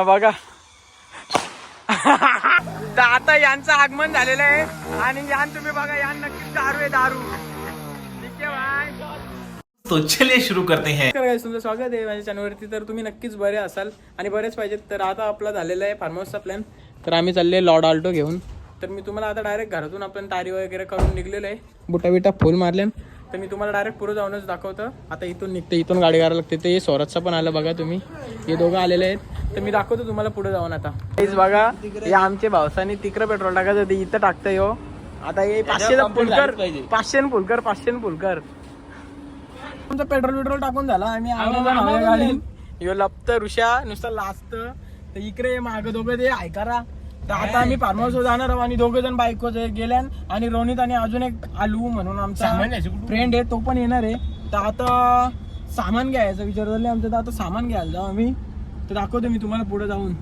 ना बघा. तर आता यांचं आगमन झालेलं आहे आणि यान तुम्ही बघा, यान नक्कीच दारू आहे, दारू. ठीक आहे भाई. तो चलिए शुरू करते हैं. तुमचं स्वागत आहे माझ्या चॅनलवरती. तर तुम्ही नक्कीच बरे असाल आणि बरेच पाहिजेत. तर आता आपला झालेला आहे फार्म हाऊसचा प्लॅन. तर आम्ही चालले लॉर्ड आल्टो घेऊन. तर मी तुम्हाला आता डायरेक्ट घरातून आपण तारी वगैरे करून निघलेलो आहे, बुटा बिटा फुल मारले. तर मी तुम्हाला डायरेक्ट पुढे जाऊनच दाखवतं. आता इथून निघते, इथून गाडी करायला लागते. ते स्वराजचं पण आलं बघा तुम्ही, हे दोघं आलेले आहेत. तर मी दाखवतो तुम्हाला पुढे जाऊन. आता हेच बघा, हे आमचे भावसानी तिकडं पेट्रोल टाकायचं ते इथं टाकतंय हो. आता हे 500 फुलकर, 500 फुलकर, 500 फुलकर. तुमचं पेट्रोल टाकून झाला. आम्ही गाडी यो लपत ऋषा नुसतं लाजत. तर इकडे माग दोघं ते ऐकारा. तर आता आम्ही फार्म हाऊस जाणार आहोत आणि दोघं जण बाईक गेल्या आणि रोनित आणि अजून एक आलू म्हणून आमचा फ्रेंड आहे, तो पण येणार आहे. तर आता सामान घ्यायचं विचार झाले आमचं. तर आता सामान घ्यायला जाऊ आम्ही. तर दाखवतो मी तुम्हाला पुढे जाऊन.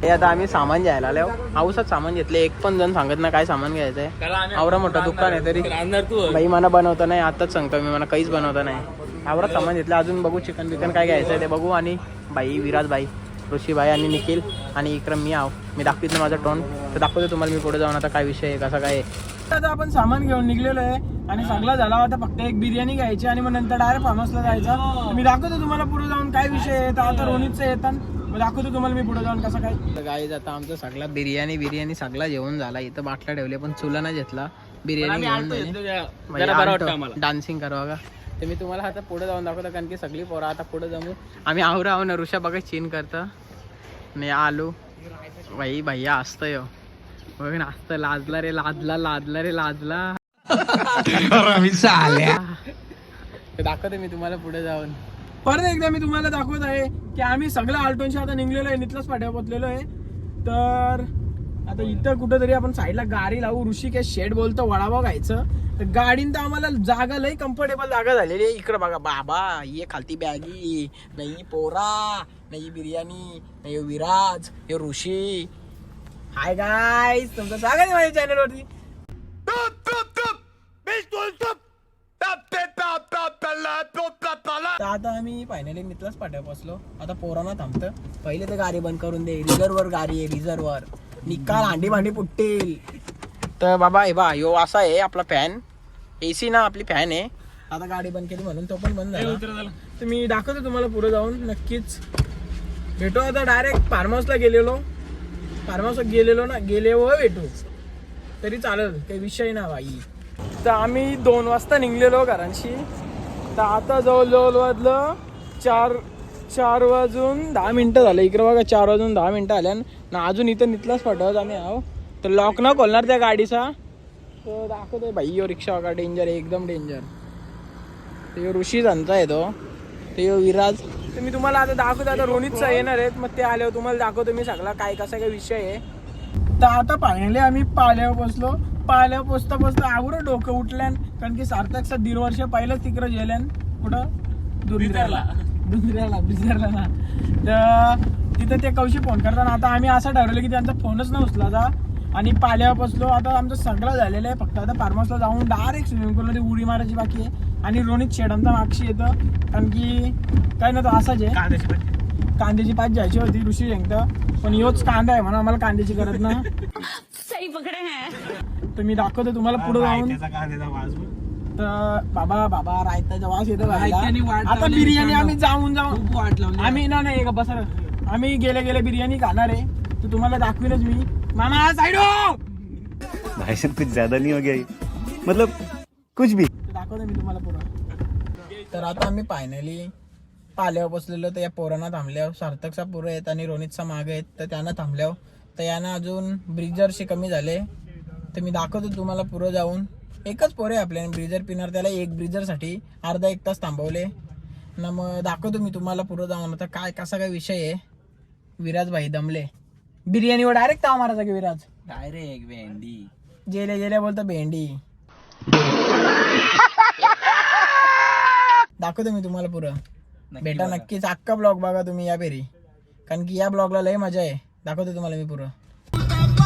हे आता आम्ही सामान घ्यायला आलो. हाऊसात सामान घेतले. एक पण जण सांगत ना काय सामान घ्यायचंय. आवरा मोठं दुकान आहे तरी बाई मला बनवता नाही. आताच सांगतो मी, मला काहीच बनवता नाही. आवरा सामान घेतलं. अजून बघू चिकन बिकन काय घ्यायचंय ते बघू. आणि बाई विराज भाई, ऋषीभाई आणि निखिल आणि इक्रम मी आहो. मी दाखवितो माझा टोन. तर दाखवतो तुम्हाला मी पुढे जाऊन आता काय विषय आहे, कसा काय. आता आपण सामान घेऊन निघलेलो आहे आणि सगळा झाला होता. फक्त एक बिर्याणी घ्यायची आणि मग नंतर डायरेक्ट फार्म हाऊसला जायचं. मी दाखवतो तुम्हाला पुढे जाऊन काय विषय आहे. तर आता रोनितचं येतात, दाखवतो तुम्हाला मी पुढे जाऊन कसं काय. गाईज आता आमचं सगळा बिर्याणी सगळा जेवण झाला. इथं बाटल्या ठेवले पण चुला नाही घेतला. बिर्याणी डान्सिंग करा का. तर मी तुम्हाला आता पुढे जाऊन दाखवतो, कारण की सगळी पोरं आता पुढे जाऊ. आम्ही आहो राहू ना. ऋषा बघा चीन करतं नाही आलू भाई भैया असतं बघ ना, असतं. लाजला रे लाजला. दाखवते मी तुम्हाला पुढे जाऊन. परत एकदा मी तुम्हाला दाखवत आहे की आम्ही सगळं आल्टोनशी आता निघलेलो आहे, नितलाच पाठ्यावर पोचलेलो आहे. तर आता इथं कुठंतरी आपण साईडला गाडी लावू. ऋषिकेश शेड बोलतो वडापाव खायचं. तर गाडीन तर आम्हाला जागा लई कम्फर्टेबल जागा झालेली आहे. इकडं बघा बाबा, ये खालती बॅगी नाही, पोरा नाही, बिर्याणी नाही, विराज, हे ऋषी. हाय गाईस, तुमचं स्वागत आहे माझ्या चॅनलवरती. आता आम्ही फायनली मित्राच पाठ्यावर बसलो. आता पोरांना थांबतं. पहिले तर गाडी बंद करून दे. रिझर्वर गाडी आहे, रिझर्वर. निकाल हांडी भांडी फुटतील. तर बाबा हे बा, यो असा आहे आपला फॅन. AC ना आपली फॅन आहे. आता गाडी बंद केली म्हणून तो पण बंद झाला. तर मी दाखवतो तुम्हाला पुढे जाऊन. नक्कीच भेटू. आता डायरेक्ट फार्म हाऊसला गेलेलो ना, भेटू तरी चालेल, काही विषय ना भाई. तर आम्ही 2 वाजता निघलेलो घरांशी. तर आता जवळ वाजलं 4 वाजून 10 मिनिटं झालं. इकडे बघा 4 वाजून 10 मिनिटं आल्या ना. अजून इथं नितलाच पाठवत आम्ही आहो. तर लॉक न खोलणार त्या गाडीचा. तर दाखवतोय भाई, यो रिक्षा का डेंजर आहे, एकदम डेंजर. ते ऋषी त्यांचा आहे तो, ते विराज. तर मी तुम्हाला आता दाखवतो. आता रोनितचा येणार आहेत, मग ते आल्यावर तुम्हाला दाखवतो मी सगळा काय कसा काय विषय आहे. तर आता फायनली आम्ही पाल्यावर पोचलो. पाल्यावर पोचता आवरं डोकं उठल्यान, कारण की सार्थकचा 1.5 वर्ष पहिलंच तिकडं गेल्यान. कुठं दुंद्र्याला ना. तर तिथं ते कौशी फोन करताना आता आम्ही असं ठरवलं की त्यांचा फोनच न उचलायचा. आणि पाल्यावर बसलो. आता आमचं सगळं झालेलं आहे. फक्त आता फार्म हाऊसला जाऊन डायरेक्ट स्विमिंग पूलमध्ये उडी मारायची बाकी आहे. आणि रोनित शेडांचा मागशी येतं, कारण की काय ना तो असाच आहे. कांद्याची पात जायची होती. ऋषी शेंगतं पण योच कांदा आहे म्हणून आम्हाला कांद्याची गरज ना. सही पकडे आहे. तर मी दाखवतो तुम्हाला पुढे जाऊन. तर बाबा रायताचा वास येतो. आता बिर्याणी आम्ही जाऊन आम्ही नाही बस, आम्ही गेले बिर्याणी खाणार आहे. तर तुम्हाला दाखवीनच मी. मामा साइड हो. भाई साहब कुछ ज्यादा नहीं हो गया, मतलब कुछ भी. दाखवतो मी तुम्हाला पुढं. तर आता आम्ही फायनली पाल्यावर बसलेलो. तर या पोरांना थांबल्यावर सार्थकचा पोरं आहेत आणि रोनितचा मागे आहेत. तर त्यांना थांबल्यावर तर यांना अजून ब्रिजरशी कमी झाले. तर मी दाखवतो तुम्हाला पुढं जाऊन. एकच पोरे आपल्याला ब्रिजर पिणार, त्याला एक ब्रिजरसाठी अर्धा 1 तास थांबवले ना. मग दाखवतो मी तुम्हाला पुढं जाऊन आता काय कसा काय विषय आहे. विराज भाई दमले. बिर्याणीवर डायरेक्ट ताव मारायचा की विराज. डायरेक्ट भेंडी जेल्या बोलतो भेंडी. दाखवतो मी तुम्हाला पुरं. बेटा नक्कीच अख्खा ब्लॉग बघा तुम्ही या फेरी, कारण की या ब्लॉगला लय मजा आहे. दाखवतो तुम्हाला मी पुरं.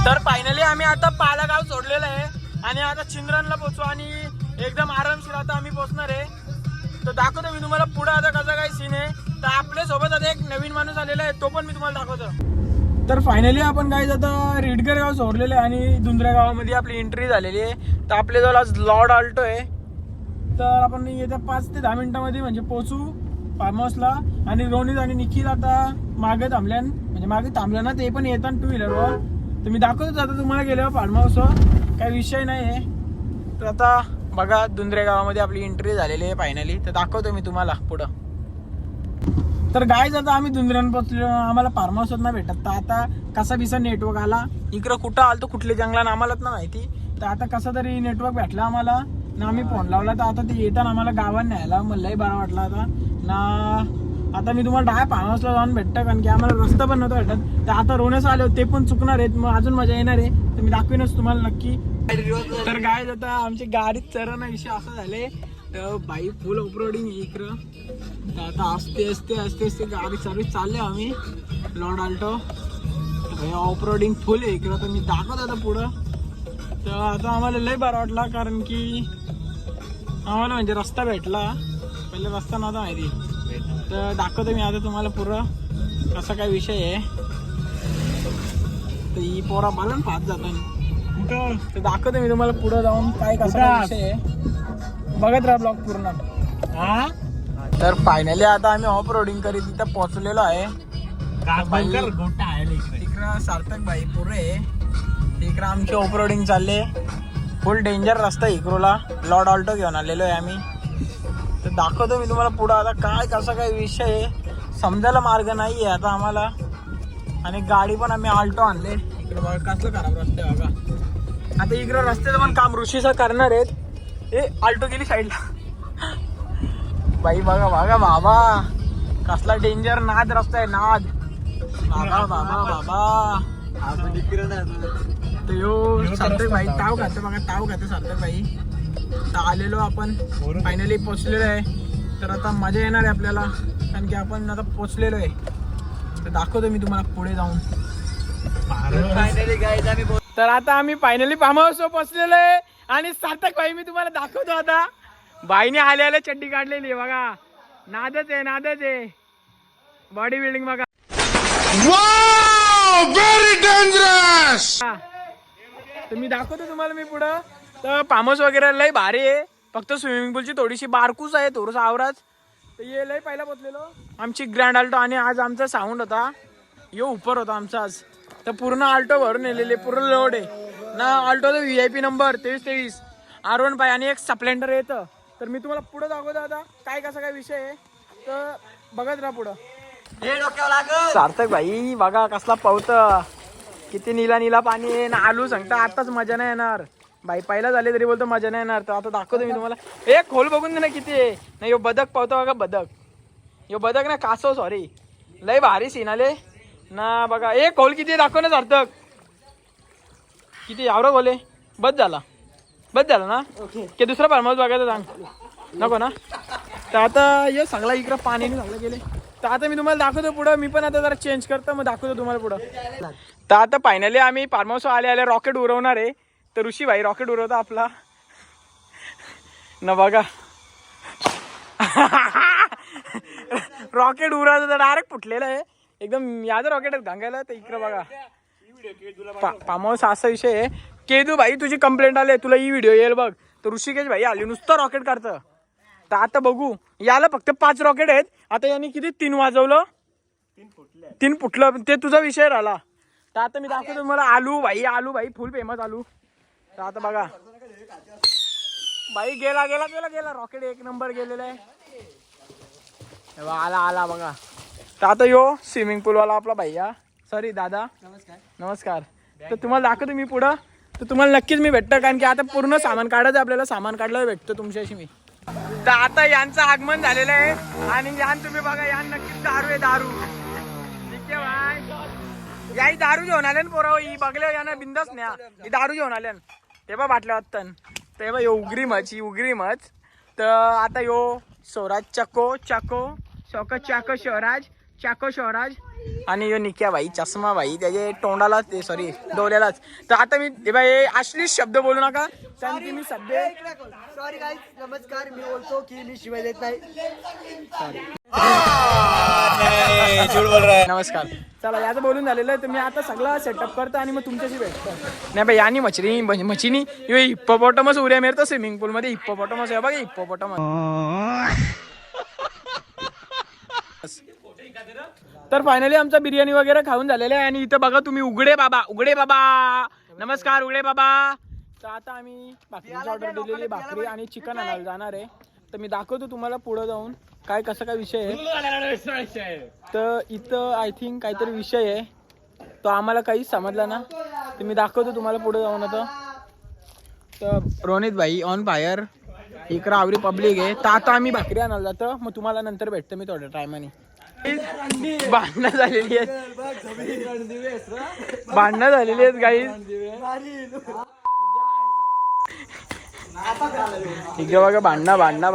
तर फायनली आम्ही आता पालागाव सोडलेलं आहे आणि आता चिंद्रनला पोचू आणि एकदम आरामशीर आता आम्ही पोचणार आहे. तर दाखवतो मी तुम्हाला पुढं आता कसा काय सीन आहे. तर आपल्या सोबत आता एक नवीन माणूस आलेला आहे, तो पण मी तुम्हाला दाखवतो. तर फायनली आपण काय आता रिडगर गाव सोडलेलं आहे आणि दुंद्र्या गावामध्ये आपली एंट्री झालेली आहे. तर आपल्याजवळ आज लॉर्ड आल्टो आहे. तर आपण येत्या 5 ते 10 मिनिटांमध्ये म्हणजे पोचू फार्म हाऊसला. आणि रोनित आणि निखिल आता मागे थांबल्या ना, ते पण येतात 2 व्हीलरवर. तर मी दाखवतोच आता तुम्हाला गेल्यावर फार्म हाऊसवर, काही विषय नाही आहे. तर आता बघा दुंद्रे गावामध्ये आपली एंट्री झालेली आहे फायनली. तर दाखवतो मी तुम्हाला पुढं. तर गायज आता आम्ही दुंद्र्यानं पोचलो, आम्हाला फार्म हाऊसच नाही भेटत. तर आता कसा बिसा नेटवर्क आला इकडं, कुठं आलतो कुठल्या जंगलानं आम्हालाच ना माहिती. तर आता कसा तरी नेटवर्क भेटला आम्हाला ना, आम्ही फोन लावला. तर आता ते येताना आम्हाला गावात न्यायला मलाही बरा वाटला आता ना. आता मी तुम्हाला डाय फार्म हाऊसला जाऊन भेटतं, कारण की आम्हाला रस्ता पण नव्हता भेटत. तर आता रोण्यास आले ते पण चुकणार आहेत, मग अजून मजा येणार आहे. तर मी दाखवीनच तुम्हाला नक्की. तर गायज आता आमची गाडीत चरण विषय असं झाले. तर बाई फुल ऑफरोडिंग इकडं. तर आता असते गाडी सर्विस चालले आम्ही लॉर्ड आल्टो. तर ऑफरोडिंग फुल आहे इकडं. तर मी दाखवत आता पुढं. तर आता आम्हाला लय बरं वाटला, कारण की आम्हाला म्हणजे रस्ता भेटला. पहिले रस्ता नव्हता माहिती. तर दाखवतो मी आता तुम्हाला पुरं कसा काय विषय आहे. तर ही पोरा बालन पाहत जातात. तर दाखवतो मी तुम्हाला पुढं जाऊन काय कसा विषय आहे. बघत राहा ब्लॉग पूर्ण. तर फायनली आता आम्ही ऑफ रोडिंग करीत तिथं पोहोचलेलो आहे. तिकडं सार्थक भाई पुरे इकडं आमची ऑफ रोडिंग चालले. फुल डेंजर रस्ता इकडूला लॉर्ड ऑल्टो घेऊन आलेलो आहे आम्ही. तर दाखवतो मी तुम्हाला पुढं आता काय कसा काय विषय आहे. समजायला मार्ग नाही आहे आता आम्हाला. आणि गाडी पण आम्ही आल्टो आणले. इकडं बघा कसलं खराब रस्ते बघा. आता इकडं रस्त्याचं पण काम ऋषीचं करणार आहेत. ए आल्टो गेली साईडला. बाई बघा बाबा कसला डेंजर नाद रस्ता आहे, नाद. बाबा तर यो सार्थक भाई ताव खाते सार्थक भाई. तर आलेलो आपण फायनली पोचलेलो आहे. तर आता मजा येणार आहे आपल्याला, कारण की आपण आता पोचलेलो आहे. तर दाखवतो मी तुम्हाला पुढे जाऊन. तर आता आम्ही फायनली फार्म हाऊस पोचलेलो आहे. आणि सार्थक भाई मी तुम्हाला दाखवतो आता. बाईने आले चड्डी काढलेली आहे बघा. नादच आहे बॉडी बिल्डिंग बघा. Very dangerous. तर मी दाखवतो तुम्हाला मी पुढं. तर फार्म हाऊस वगैरे लय भारी आहे. फक्त स्विमिंग पूलची थोडीशी बारकूच आहे, थोडंसं आवराच. तर ये लय पहिला पोचलेलो आमची ग्रँड आल्टो. आणि आज आमचा साऊंड होता यो उपर होता आमचा आज. तर पूर्ण आल्टो भरून नेलेले, पूर्ण लोड आहे ना. आल्टोचा VIP नंबर 2323 R15 आणि एक स्प्लेंडर येतं. तर मी तुम्हाला पुढं दाखवतो आता काय कसा काय विषय आहे. तर बघत राहा पुढं. सार्थक भाई बघा कसला पावत, किती नीला पाणी आहे ना. आलू सांगता आताच मजा नाही येणार. बाई पहिला झाले तरी बोलतो मजा नाही येणार. तर आता दाखवतो मी तुम्हाला. एक खोल बघून दे ना किती आहे ना. यो बदक पावतो बघा, बदक ना कासव, सॉरी. लय भारी सीन आले ना बघा. एक खोल किती दाखव ना सार्थक. किती आवरा बोले. बस झाला ना. की दुसरा फार्म हाऊस बघायचं सांग नको ना. तर आता ये सगळा इकडं पाणी चांगलं गेले. तर आता मी तुम्हाला दाखवतो पुढं. मी पण आता जरा चेंज करतो, मग दाखवतो तुम्हाला पुढं. तर आता फायनली आम्ही फार्म हाऊस आले रॉकेट उडवणार आहे. तर ऋषी भाई रॉकेट उडवता आपला ना बघा. रॉकेट उडवता तर डायरेक्ट फुटलेलं आहे एकदम. याचं रॉकेट घांगायला. तर इकडं बघा फार्म हाऊस असा विषय आहे. केदू भाई तुझी कंप्लेंट आली, तुला ही व्हिडिओ येईल बघ. तर ऋषिकेश भाई आली नुसतं रॉकेट काढतं. तर आता बघू. याला फक्त 5 रॉकेट आहेत. आता यांनी किती 3 वाजवलं, 3 फुटलं. ते तुझा विषय राहिला. तर आता मी दाखवतो तुम्हाला. आलू भाई फुल फेमस आलू. तर आता बघा भाई गेला रॉकेट 1 नंबर गेलेला आहे. आला बघा. तर आता यो स्विमिंग पूलवाला आपला भैया, सॉरी दादा, नमस्कार. तर तुम्हाला दाखवतो मी पुढं. तर तुम्हाला नक्कीच मी भेटतं, कारण की आता पूर्ण सामान काढायचं आपल्याला. सामान काढलं भेटतं तुमच्याशी मी. तर आता यांचं आगमन झालेलं आहे. आणि यान तुम्ही बघा, यान नक्कीच दारू आहे, दारू. ठीक आहे भाई. याही दारू घेऊन आले ना पोराव. ही बघल्या यानं बिंदास न्या. ही दारू घेऊन आल्या तेव्हा बाटल्या वाटतं. तेव्हा यो उगरी मच. तर आता यो स्वराज चाको शौकत चाको स्वराज चाको शहराज आणि यो निक्या भाई चष्मा भाई त्याचे तोंडाला ते सॉरी डोळ्यालाच. तर आता मी हे बाई अश्लील शब्द बोलू नका कारण की मी सध्या सॉरी गाईज, नमस्कार. मी बोलतो की मी शिवाय देत नाही. नमस्कार. चला याचं बोलून झालेलं आहे तर मी आता सगळं सेटअप करतो आणि मग तुमच्याशी भेटतो. नाही बाई आणि मच्छिनी हिप्पोपोटामस उड्या मारतो स्विमिंग पूल मध्ये. हिप्पोपोटामस आहे बघा हिप्पोपोटामस. तर फायनली आमचा बिर्याणी वगैरे खाऊन झालेला आहे आणि इथं बघा तुम्ही उघडे बाबा नमस्कार उघडे बाबा. तर आता आम्ही भाकरीची ऑर्डर दिलेली भाकरी आणि चिकन आणायला जाणार आहे. तर मी दाखवतो तुम्हाला पुढे जाऊन काय कसा काय विषय आहे. तर इथं आय थिंक काहीतरी विषय आहे तो आम्हाला काहीच समजला ना. तर मी दाखवतो तुम्हाला पुढे जाऊन आता. तर रोनित भाई ऑन फायर इकडं आवरी पब्लिक आहे. तर आता आम्ही भाकरी आणायला जातो मग तुम्हाला नंतर भेटतो मी थोड्या टायमाने. भांडणं झालेली आहेत गाईज. इकडे बघा भांडणं भांडणं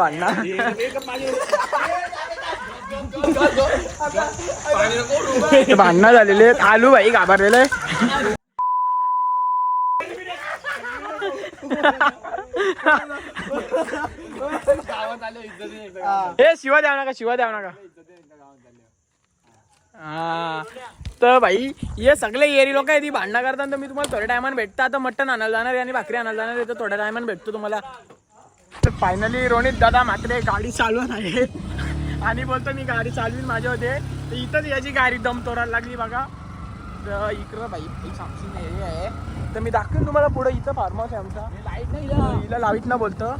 झालेले आहेत. आलू भाई घाबरलेले आहे. हे शिवा द्याव नका. हा तर भाई हे सगळे एरी लोक आहे भांडणं करतात. तर मी तुम्हाला थोड्या टायमाने भेटतो. आता मटण आणायला जाणार आणि भाकरी आणायला जाणार आहे तर थोड्या टायमाने भेटतो तुम्हाला. तर फायनली रोनित दादा मात्र गाडी चालवत आहे आणि बोलतो मी गाडी चालवीन माझ्या होते. तर इथंच याची गाडी दम तोडायला लागली बघा. तर इकडं भाई सामसिंग एरिया आहे. तर मी दाखवेन तुम्हाला पुढे. इथं फार्म हाऊस आहे आमचा. लाईट नाही हिला लाईट ना बोलतं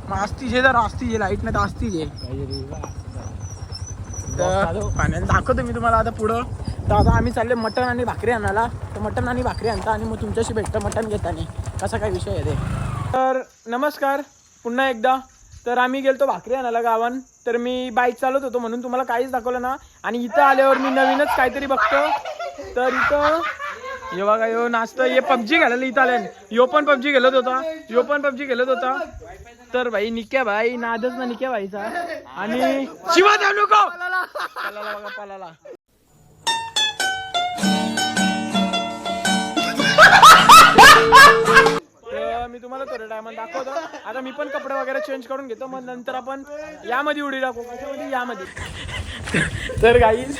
मग असतीच जर असतीच लाईट नाही तर असतीच. तर फायनल दाखवतो मी तुम्हाला आता पुढं. तर आता आम्ही चालले मटण आणि भाकरी आणायला. तर मटण आणि भाकरी आणता आणि मग तुमच्याशी भेटतं मटण घेताना कसा काय विषय आहे ते. तर नमस्कार पुन्हा एकदा. तर आम्ही गेलतो भाकरी आणायला गावान. तर मी बाईक चालवत होतो म्हणून तुम्हाला काहीच दाखवलं ना. आणि इथं आल्यावर मी नवीनच काहीतरी बघतो. तर इथं हे बघा यो नाचतं. हे पबजी घालायला इथं आल्या. यो पण पबजी खेळत होता. तर भाई निक्या भाई नादच ना निक्या भाईचा. आणि शिवा द्या नको बघा पालाला. मी तुम्हाला थोड्या टायमात दाखवतो. आता मी पण कपडे वगैरे चेंज करून घेतो मग नंतर आपण यामध्ये उडी टाकू. कशामध्ये यामध्ये. तर गाईज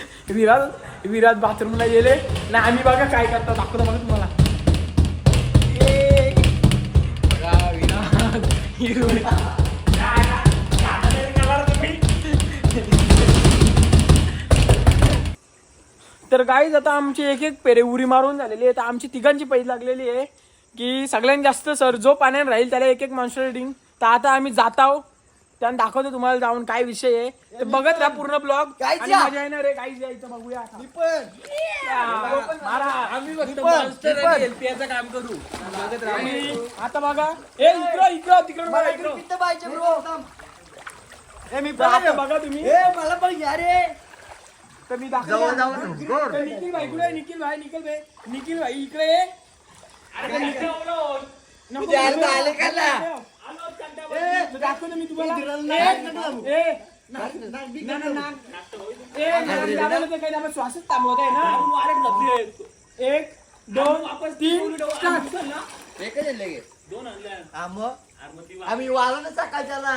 विराज बाथरूमला गेले ना. आम्ही बघा काय करतो दाखवतो बघा तुम्हाला. तर गाईज आता आमची एक पेरे उरी मारून झालेली आहे. तर आमची तिघांची पैज लागलेली आहे की सगळ्यात जास्त सर जो पाण्याने राहील त्याला एक मॉन्स्टर ड्रिंक. तर आता आम्ही जात आहोत त्यानं दाखवतो तुम्हाला जाऊन काय विषय आहे. ते बघत राहा पूर्ण ब्लॉग आणि मजा येणार आहे. गाईज यायचं बघूया. काम करू आता बघा. तिकडं बघा तुम्ही. मला पण घ्या रे. तर मी दाखवतो. निखिल भाई कुठे. निखिल भाई इकडे. दाखवतो मी तुम्हाला. श्वासच थांबवत आहे ना. 1 2 3 आम्ही वाला ना सकाळच्याला.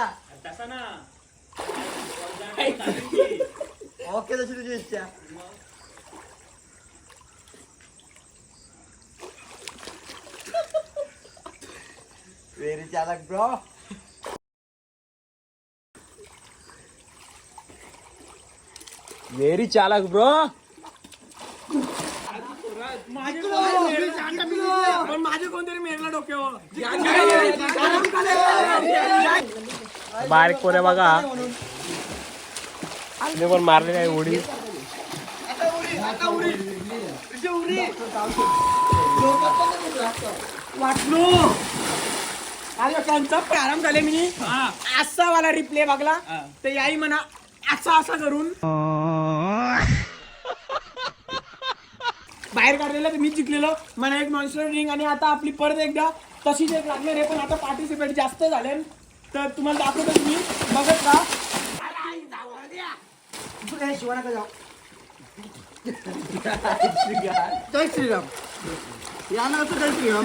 ओके तशी तुझी इच्छा. व्हेरी चालक ब्रो. व्हेरी चालक ब्रो. माझे कोणतरी मेरला डोक्यावर. बारीक पोरे बघा पण मारले काय उडी. वाटलो अरे त्यांचा प्रारंभ झाले मी असा वाला रिप्ले बघला. तर याही म्हणा असा करून बाहेर काढलेलं. तर मी जिंकलेलो मला एक मॉन्स्टर ड्रिंक. आणि आता आपली परत एकदा तशीच एक लागले रे. पण आता पार्टिसिपेट जास्त झाले. तर तुम्हाला दाखवतो तुम्ही बघत का. शिवाना का जाऊ. जय श्रीराम. या नावाचं जय श्रीराम.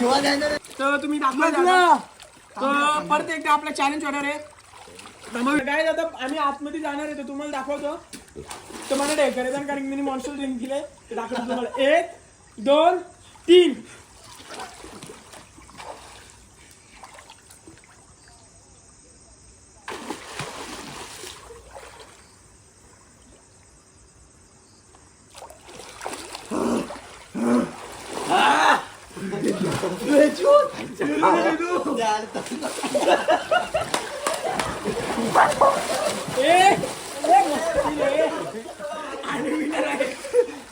तर तुम्ही दाखवा. तर परत एकदा आपला चॅलेंज होणार आहे. काय आता आम्ही आतमध्ये जाणार आहे तर तुम्हाला दाखवतो. तर मला नाही करायचं कारण मी मॉन्स्टर ड्रिंक दिले ते दाखवतो तुम्हाला. 1 2 3.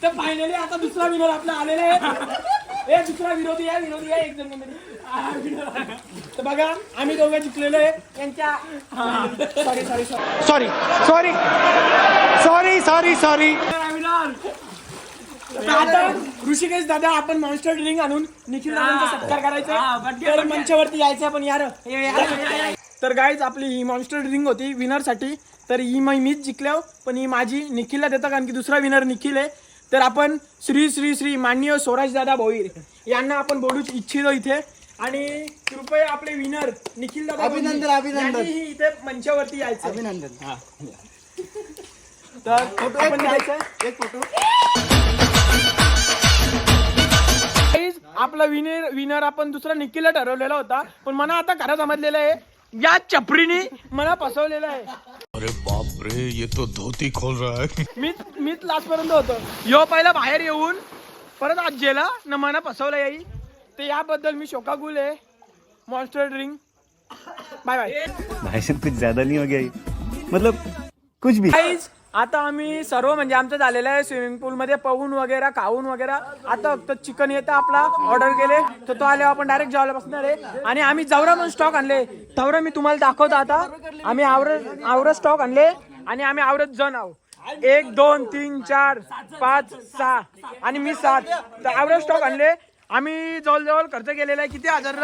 तर फायनली आता दुसरा विनर आपला आलेला आहे. दुसरा विरोधी आहे एक जण तर बघा आम्ही दोघं जिंकलेलो आहे यांच्या. सॉरी आता ऋषिकेश दादा आपण मॉन्स्टर ड्रिंक आणून निखिल दादांचा सत्कार करायचा. मंचावरती यायचं पण यार. तर गाईज आपली ही मॉन्स्टर ड्रिंक होती विनर साठी. तर ही मीच जिंकल्या पण ही माझी निखिलला देता कारण की दुसरा विनर निखिल आहे. तर आपण श्री श्री श्री माननीय स्वराज दादा भोईर यांना आपण बोलू इच्छितो इथे. आणि कृपया आपले विनर निखिल दादा अभिनंदन. इथे मंचावरती यायचं. अभिनंदन. तर फोटो आपण घ्यायचा. एक फोटो. आपला विनर आपण दुसरा निखिलला ठरवलेला होता पण मला आता खरं समजलेलं आहे या चपरीने मला फसवलेलं आहे. अरे बाप रे, ये तो धोती खोल रहा है. मीच लास्ट पर्यंत होतो. यो पहिला बाहेर येऊन परत आज गेला न मला फसवलं याई. तर याबद्दल मी शोकाकुल आहे. Monster drink bye bye. भाई साहब कुछ ज्यादा नहीं हो गया ये? मतलब कुछ भी. आता आम्ही सर्व म्हणजे आमचं झालेलं आहे स्विमिंग पूल मध्ये पोहून वगैरे खाऊन वगैरे. आता फक्त चिकन येतं आपला ऑर्डर केले तर तो आल्यावर आपण डायरेक्ट जेवायला बसणार आहे. आणि आम्ही जवरा पण स्टॉक आणले. तवरा मी तुम्हाला दाखवतो आता. आम्ही आवरत स्टॉक आणले आणि आम्ही आवरत जण आहोत. 1 2 3 4 5 6 आणि मी 7. तर आवरत स्टॉक आणले. आम्ही जवळ खर्च केलेला आहे किती हजार.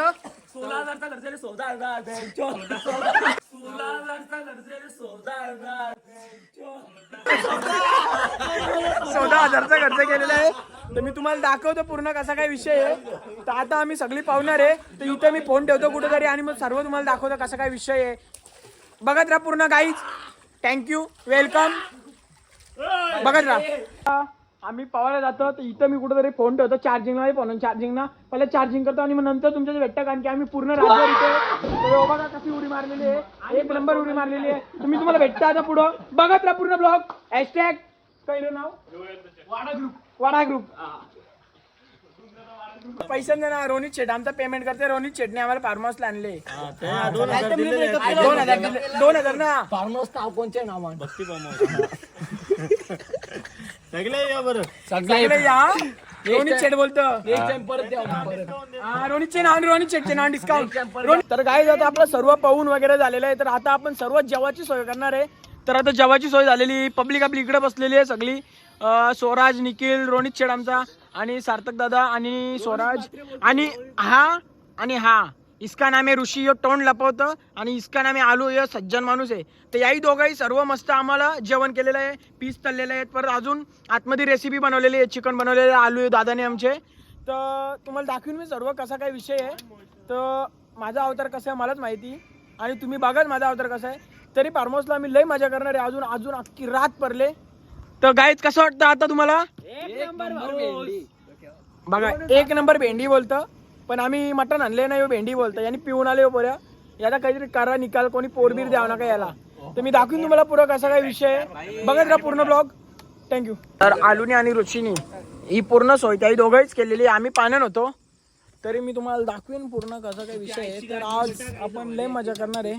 16,000चा खर्च केले. 14,000चा खर्च केलेला आहे. तर मी तुम्हाला दाखवतो पूर्ण कसा काय विषय आहे. तर आता आम्ही सगळी पाहुणार आहे तर इथे मी फोन ठेवतो कुठेतरी आणि मग सर्व तुम्हाला दाखवतो कसा काय विषय आहे. बघत राहा पूर्ण गाईज. Thank you welcome. बघत राहा. आम्ही पवायला जातो तर इथं मी कुठेतरी फोन ठेवतो चार्जिंगला. फोन चार्जिंगला पहिला चार्जिंग करतो आणि मग नंतर तुमच्या भेटतं कारण की आम्ही पूर्ण रात्रभर इथे. बघा कशी उडी मारलेली आहे. 1 नंबर उडी मारलेली आहे. तुम्ही तुम्हाला भेटता आता पुढं. बघत राहा पूर्ण ब्लॉग. हॅशटॅग पहिलं नाव वाडा ग्रुप. पैशांना ना रोनित शेट आमचा पेमेंट करते. रोनित शेटने आम्हाला फार्म हाऊसला आणले. 2,000 ना फार्म हाऊस नाव कोणचे नाव सगळे या. रोनित शेट बोलतो. रोनित शेटचे नाव डिस्काउंट. तर काय जातं आपलं सर्व पाहून वगैरे झालेलं आहे. तर आता आपण सर्व जेवाची सोय करणार आहे. तर आता जेवाची सोय झालेली. पब्लिक आपली इकडे बसलेली आहे सगळी. स्वराज निखिल रोनित शेट आमचा आणि सार्थक दादा आणि स्वराज आणि हा इसका नाम आहे ऋषी. यो तोंड लपवतं आणि इसका नाम आहे आलू. यो सज्जन माणूस आहे. तर याही दोघाही सर्व मस्त आम्हाला जेवण केलेलं आहे. पीस तळलेले आहेत. परत अजून आतमध्ये रेसिपी बनवलेली आहे. चिकन बनवलेलं आहे आलू दादाने आमचे. तर तुम्हाला दाखवून मी सर्व कसा काय विषय आहे. तर माझा अवतार कसा आहे मलाच माहिती आणि तुम्ही बघाच माझा अवतार कसा आहे. तरी फार्म हाऊसला आम्ही लई मजा करणार आहे. अजून अख्खी रात पडले. तर गाईज कसं वाटतं आता तुम्हाला. बघा 1 नंबर भेंडी बोलतं पण आम्ही मटण आणले नाही. भेंडी बोलतं आणि पिऊन आले हो पोऱ्या. याला काहीतरी करा निकाल. कोणी पोरबीर द्यावं नका याला. तर मी दाखवीन तुम्हाला पुढं कसा काय विषय आहे. बघत राहा पूर्ण ब्लॉग. थँक्यू. तर आलूने आणि रुचीने ही पूर्ण सोय त्याही दोघंच केलेली. आम्ही पाण्यात होतो तरी मी तुम्हाला दाखवीन पूर्ण कसा काय विषय आहे. तर आज आपण लय मजा करणार आहे.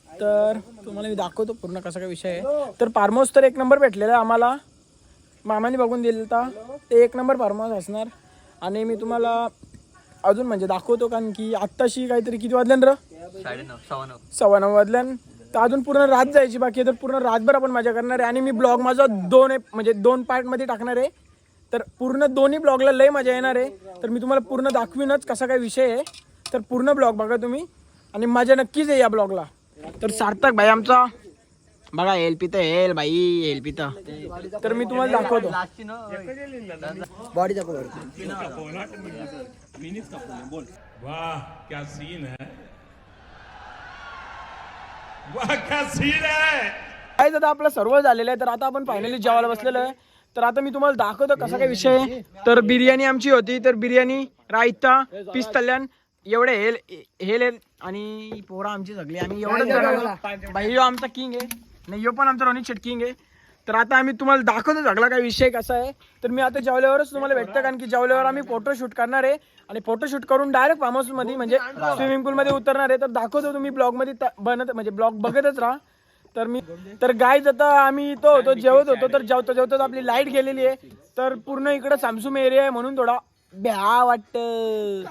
तर तुम्हाला मी दाखवतो पूर्ण कसा काय विषय आहे. तर फार्म हाऊस तर 1 नंबर भेटलेला आहे आम्हाला. मामाने बघून दिलेला ते 1 नंबर फार्म हाऊस असणार. आणि मी तुम्हाला अजून म्हणजे दाखवतो कारण की आत्ताशी काहीतरी किती वाजल्यान 9:15 वाजल्यान. तर अजून पूर्ण रात जायची बाकी आहे. तर पूर्ण रातभर आपण मजा करणार आहे. आणि मी ब्लॉग माझा 2 पार्टमध्ये टाकणार आहे. तर पूर्ण दोन्ही ब्लॉगला लय मजा येणार आहे. तर मी तुम्हाला पूर्ण दाखवीनच कसा काय विषय आहे. तर पूर्ण ब्लॉग बघा तुम्ही आणि मजा नक्कीच आहे या ब्लॉगला. तर सार्थक भाई आमचा बघा हेल पितं हेल बाई हेल पितं. तर मी तुम्हाला दाखवतो. बॉडी दाखव. वाह क्या सीन है, वाह क्या सीन है. काय आता आपलं सर्व झालेलं आहे. तर आता आपण फायनली जेवायला बसलेलो आहे. तर आता मी तुम्हाला दाखवतो कसा काय विषय आहे. तर बिर्याणी आमची होती. तर बिर्याणी, रायता, पीस कल्याण एवढे हेल हेल आणि पोरा आमची सगळी आणि एवढं भाई ह्यो आमचा किंग आहे नाही ह्यो पण आमचा रोनित शेट किंग आहे. तर आता आम्ही तुम्हाला दाखवतो सगळा काय विषय कसा आहे. तर मी आता जेवल्यावरच तुम्हाला भेटतं कारण की जेवल्यावर आम्ही फोटोशूट करणार आहे आणि फोटोशूट करून डायरेक्ट फार्म हाऊस मध्ये म्हणजे स्विमिंग पूल मध्ये उतरणार आहे. तर दाखवतो तुम्ही ब्लॉग मध्ये बनत म्हणजे ब्लॉग बघतच राहा. तर गाईज आता आम्ही इथं होतो जेवत होतो. तर जेवता जेवता आपली लाईट गेलेली आहे. तर पूर्ण इकडं सामसूम एरिया आहे म्हणून थोडा भ्या वाटतं.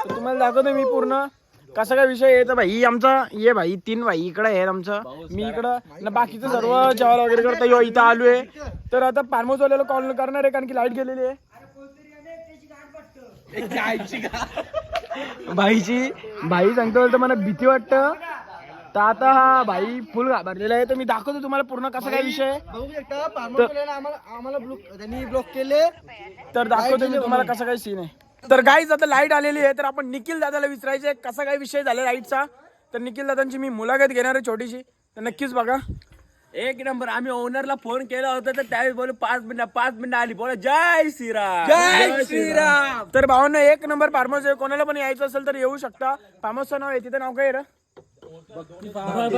तुम्हाला दाखवतो मी पूर्ण कसा काय विषय आहे. तर भाई आमचा ये भाई 3 भाई इकडे आहेत आमचं. मी इकडं बाकीचं सर्व जेवायला वगैरे करता यो इथं आलोय. तर आता फार्म हाऊस वाल्याला कॉल करणार आहे कारण की लाईट गेलेली आहे. भाई सांगतो तर मला भीती वाटतं. तर आता हा भाई फुल घाबरलेला आहे. तर मी दाखवतो तुम्हाला पूर्ण कसा काय विषय आहे. बघू शकता पार्मोला आम्हाला त्यांनी ब्लॉक केले. तर दाखवतो मी तुम्हाला कसा काय सीन आहे. तर गाईज आता लाईट आलेली आहे. तर आपण निखिल दादाला विचारायचे कसा काय विषय झाला लाईटचा. तर निखिल दादांची मी मुलाखत घेणार आहे छोटीशी. तर नक्कीच बघा. एक नंबर. आम्ही ओनरला फोन केला होता तर त्यावेळी बोलू 5 मिनिटं आली. बोला जय श्रीराम जय श्रीराम. तर भावांना 1 नंबर फार्म हाऊस आहे. कोणाला पण यायचं असेल तर येऊ शकता. फार्म हाऊसचं नाव आहे तिथं नाव काय आहे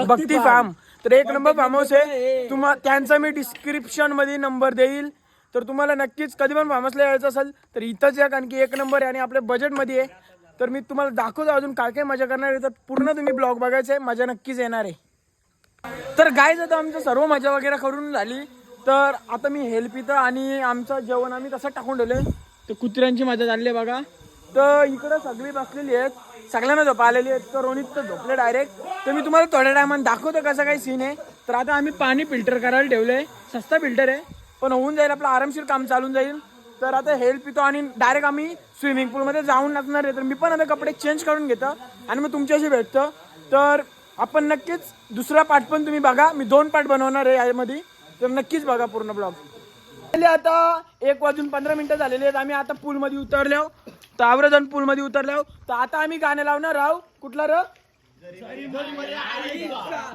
भक्ती फार्म. तर 1 नंबर फार्म हाऊस आहे. त्यांचा मी डिस्क्रिप्शन मध्ये नंबर देईल. तर तुम्हाला नक्कीच कधी पण फार्म हाऊसला यायचं असेल तर इथंच या कारण की 1 नंबर आहे आणि आपल्या बजेटमध्ये आहे. तर मी तुम्हाला दाखवतो अजून काय काय मजा करणार आहे. तर पूर्ण तुम्ही ब्लॉग बघायचे मजा नक्कीच येणार आहे. तर गाईज आता आमचं सर्व मजा वगैरे करून झाली. तर आता मी हेल्प इथं आणि आमचं जेवण आम्ही तसं टाकून ठेवलं. तर कुत्र्यांची मजा झाली आहे बघा. तर इकडं सगळी बसलेली आहेत. सगळ्यांना झोपा आलेली आहेत. तर रोनित तर झोपले डायरेक्ट. तर मी तुम्हाला थोड्या टायमात दाखवतो कसं काही सीन आहे. तर आता आम्ही पाणी फिल्टर करायला ठेवलंय. सस्ता फिल्टर आहे पण होऊन जाईल आपलं आरामशीर काम चालून जाईल. तर आता हेल्प पितो आणि डायरेक्ट आम्ही स्विमिंग पूलमध्ये जाऊन लागणार आहे. तर मी पण आता कपडे चेंज करून घेतो आणि मग तुमच्याशी भेटतो. तर आपण नक्कीच दुसरा पार्ट पण तुम्ही बघा. मी 2 पार्ट बनवणार आहे यामध्ये. तर नक्कीच बघा पूर्ण ब्लॉग. आता 1:15 झालेले आहेत. आम्ही आता पूलमध्ये उतरलो. तर आवरजण पूलमध्ये उतरलो. तर आता आम्ही गाणं लावणार आहोत. कुठला र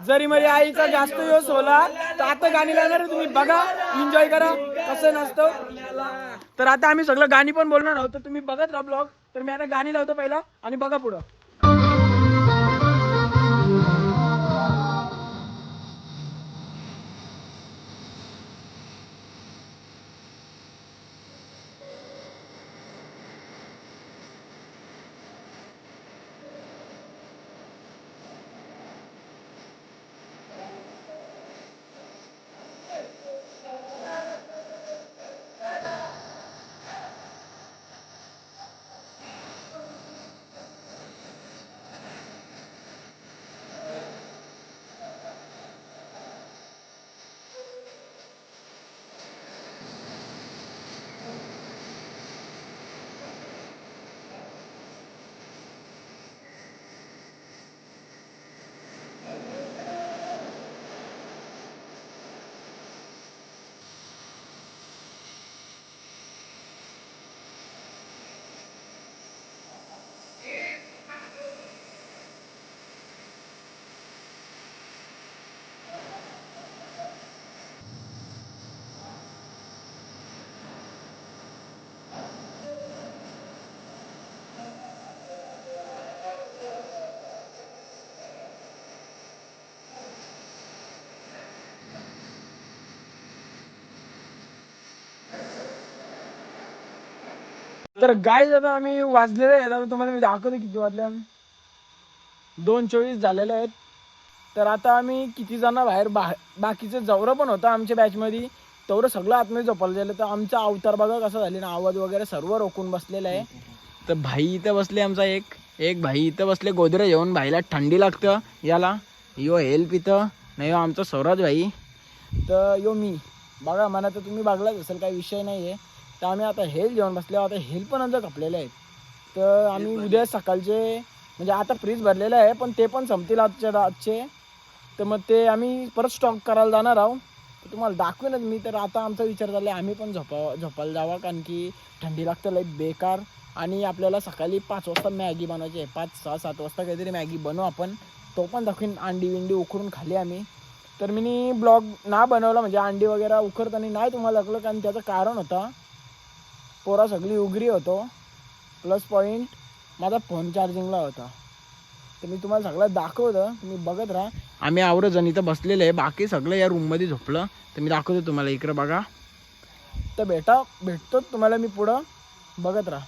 जरी मरी आईचा जास्त दिवस होला. तर आता गाणी लावणार आहे. तुम्ही बघा एन्जॉय करा कसं नसतं. तर आता आम्ही सगळं गाणी पण बोलणार आहोत. तर तुम्ही बघत राहा ब्लॉग. तर मी आता गाणी लावतो पहिला आणि बघा पुढं. तर गाईज आता आम्ही वाजलेले आहेत. आता तुम्हाला मी दाखवतो किती वाजले. 2:24 झालेले आहेत. तर आता आम्ही किती जण बाहेर बाकीचं जवरं पण होतं आमच्या बॅचमध्ये. तेवढं सगळं आतमध्ये झोपायला झालं. तर आमचा अवतार बघा कसा झाले ना. आवाज वगैरे सर्व रोखून बसलेला आहे. तर भाई इथं बसले आमचा एक भाई इथं बसले गोदरे घेऊन. भाईला थंडी लागतं याला. यो हेल्प इथं नाही आमचा सौराज भाई. तर यो मी बघा म्हणा. तर तुम्ही बघलाच असेल काही विषय नाही आहे. तर आम्ही आता हेल्प घेऊन बसले. आता हेल्प पण आमचं खपलेले आहेत. तर आम्ही उद्या सकाळचे म्हणजे आता फ्रीज भरलेलं आहे पण ते पण संपतील आजचे. तर मग ते आम्ही परत स्टॉक करायला जाणार आहोत. तर तुम्हाला दाखवेनच मी. तर आता आमचा विचार झाला आम्ही पण झोपायला जावा, कारण की थंडी लागतं लई बेकार. आणि आपल्याला सकाळी 5 वाजता मॅगी बनवायची आहे. 5, 6, 7 वाजता काहीतरी मॅगी बनवू आपण. तो पण दाखवीन. अंडी विंडी उकरून खाली आम्ही. तर मी ब्लॉग ना बनवला म्हणजे अंडी वगैरे उकरताना नाही तुम्हाला दाखवलं, कारण त्याचं कारण होता पोरा सगळी उघरी होतो. प्लस पॉईंट माझा फोन चार्जिंगला होता. तर मी तुम्हाला सगळं दाखवतं, तुम्ही बघत राहा. आम्ही आवरजण इथं बसलेलं आहे, बाकी सगळं या रूममध्ये झोपलं. तर मी दाखवतो तुम्हाला, इकडं बघा. तर भेटतो तुम्हाला मी पुढं, बघत राहा.